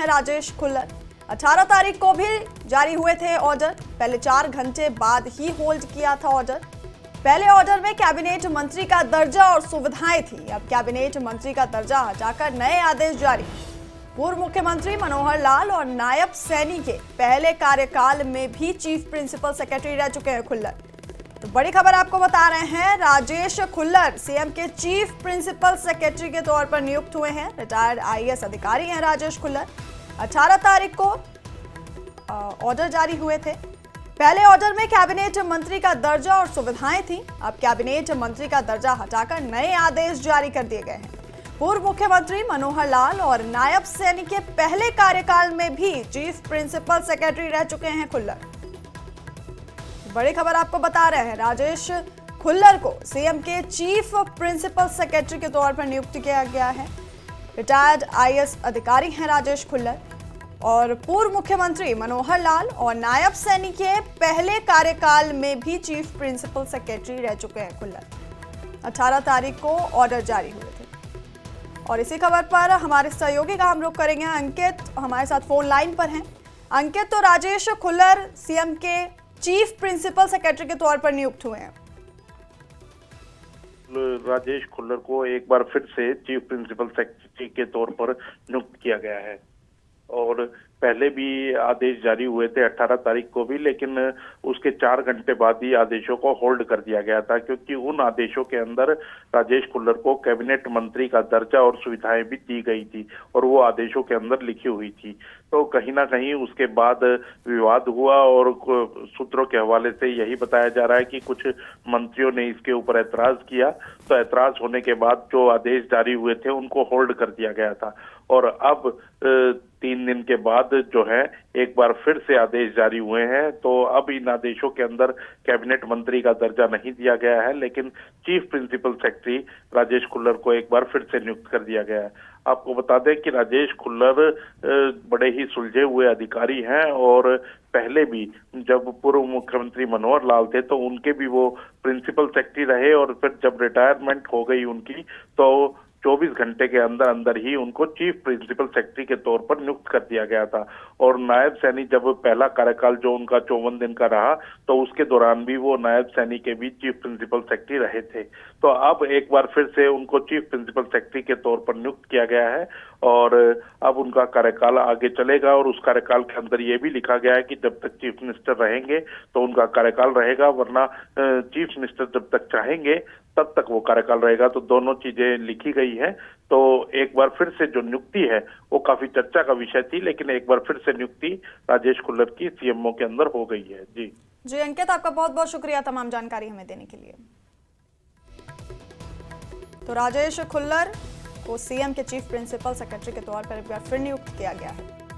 हैं राजेश खुल्लर। 18 तारीख को भी जारी हुए थे ऑर्डर, पहले 4 घंटे बाद ही होल्ड किया था ऑर्डर। पहले ऑर्डर में कैबिनेट मंत्री का दर्जा और सुविधाएं थी, अब कैबिनेट मंत्री का दर्जा हटाकर नए आदेश जारी। पूर्व मुख्यमंत्री मनोहर लाल और नायब सैनी के पहले कार्यकाल में भी चीफ प्रिंसिपल सेक्रेटरी रह चुके हैं खुल्लर। तो बड़ी खबर आपको बता रहे हैं, राजेश खुल्लर सीएम के चीफ प्रिंसिपल सेक्रेटरी के तौर पर नियुक्त हुए हैं। रिटायर्ड आईएएस अधिकारी हैं राजेश खुल्लर। 18 तारीख को ऑर्डर जारी हुए थे। पहले ऑर्डर में कैबिनेट मंत्री का दर्जा और सुविधाएं थी, अब कैबिनेट मंत्री का दर्जा हटाकर नए आदेश जारी कर दिए गए हैं। पूर्व मुख्यमंत्री मनोहर लाल और नायब सैनी के पहले कार्यकाल में भी चीफ प्रिंसिपल सेक्रेटरी रह चुके हैं खुल्लर। बड़ी खबर आपको बता रहे हैं, राजेश खुल्लर को सीएम के चीफ प्रिंसिपल सेक्रेटरी के तौर पर नियुक्त किया गया है। रिटायर्ड आईएएस अधिकारी हैं राजेश खुल्लर और पूर्व मुख्यमंत्री मनोहर लाल और नायब सैनी के पहले कार्यकाल में भी चीफ प्रिंसिपल सेक्रेटरी रह चुके हैं खुल्लर। 18 तारीख को ऑर्डर जारी हुए थे। और इसी खबर पर हमारे सहयोगी का हम रुख करेंगे, अंकित हमारे साथ फोन लाइन पर हैं। अंकित, तो राजेश खुल्लर सीएम के चीफ प्रिंसिपल सेक्रेटरी के तौर पर नियुक्त हुए हैं। राजेश खुल्लर को एक बार फिर से चीफ प्रिंसिपल सेक्रेटरी के तौर पर नियुक्त किया गया है और पहले भी आदेश जारी हुए थे 18 तारीख को भी, लेकिन उसके 4 घंटे बाद ही आदेशों को होल्ड कर दिया गया था, क्योंकि उन आदेशों के अंदर राजेश खुल्लर को कैबिनेट मंत्री का दर्जा और सुविधाएं भी दी गई थी और वो आदेशों के अंदर लिखी हुई थी। तो कहीं ना कहीं उसके बाद विवाद हुआ और सूत्रों के हवाले से यही बताया जा रहा है कि कुछ मंत्रियों ने इसके ऊपर ऐतराज किया, तो ऐतराज होने के बाद जो आदेश जारी हुए थे उनको होल्ड कर दिया गया था। और अब 3 दिन के बाद जो है एक बार फिर से आदेश जारी हुए हैं, तो अब इन आदेशों के अंदर कैबिनेट मंत्री का दर्जा नहीं दिया गया है, लेकिन chief principal secretary Rajesh Khullar को एक बार फिर से नियुक्त कर दिया गया है। आपको बता दें कि राजेश खुल्लर बड़े ही सुलझे हुए अधिकारी हैं और पहले भी जब पूर्व मुख्यमंत्री मनोहर लाल थे तो उनके भी वो प्रिंसिपल सेक्रेटरी रहे और फिर जब रिटायरमेंट हो गई उनकी तो 24 घंटे के अंदर अंदर ही उनको चीफ प्रिंसिपल सेक्रेटरी के तौर पर नियुक्त कर दिया गया था। और नायब सैनी जब पहला कार्यकाल जो उनका 54 दिन का रहा तो उसके दौरान भी वो नायब सैनी के भी चीफ प्रिंसिपल सेक्रेटरी रहे थे। तो अब एक बार फिर से उनको चीफ प्रिंसिपल सेक्रेटरी के तौर पर नियुक्त किया गया है और अब उनका कार्यकाल आगे चलेगा और उस कार्यकाल के अंदर ये भी लिखा गया है कि जब तक चीफ मिनिस्टर रहेंगे तो उनका कार्यकाल रहेगा, वरना चीफ मिनिस्टर जब तक चाहेंगे तब तक वो कार्यकाल रहेगा। तो दोनों चीजें लिखी गई हैं। तो एक बार फिर से जो नियुक्ति है वो काफी चर्चा का विषय थी, लेकिन एक बार फिर से नियुक्ति राजेश खुल्लर की सीएमओ के अंदर हो गई है। जी अंकित, आपका बहुत बहुत शुक्रिया तमाम जानकारी हमें देने के लिए। तो राजेश खुल्लर को सीएम के चीफ प्रिंसिपल सेक्रेटरी के तौर पर एक बार फिर नियुक्त किया गया है।